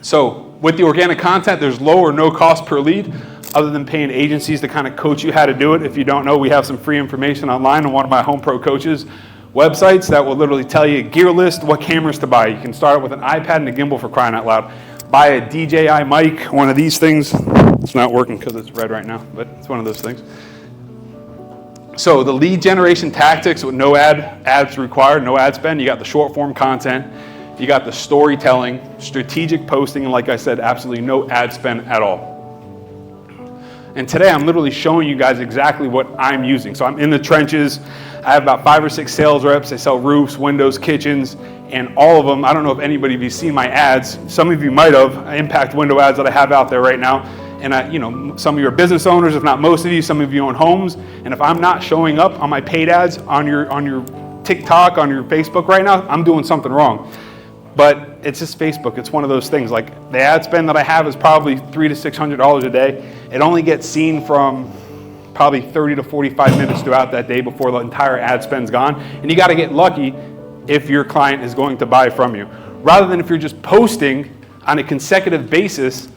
So with the organic content, there's low or no cost per lead, other than paying agencies to kind of coach you how to do it. If you don't know, we have some free information online on one of my Home Pro coaches websites that will literally tell you gear list, what cameras to buy. You can start with an iPad and a gimbal, for crying out loud. Buy a DJI mic, one of these things. It's not working because it's red right now, but it's one of those things. So the lead generation tactics with no ads required, no ad spend. You got the short form content, you got the storytelling, strategic posting, and like I said, absolutely no ad spend at all. And today I'm literally showing you guys exactly what I'm using. So I'm in the trenches. I have about 5 or 6 sales reps. They sell roofs, windows, kitchens, and all of them, I don't know if anybody of you seen my ads. Some of you might have, impact window ads that I have out there right now. And some of you are business owners, if not most of you, some of you own homes. And if I'm not showing up on my paid ads on your TikTok, on your Facebook right now, I'm doing something wrong. But it's just Facebook. It's one of those things. Like the ad spend that I have is probably $300 to $600 a day. It only gets seen from probably 30 to 45 minutes throughout that day before the entire ad spend's gone. And you got to get lucky if your client is going to buy from you. Rather than if you're just posting on a consecutive basis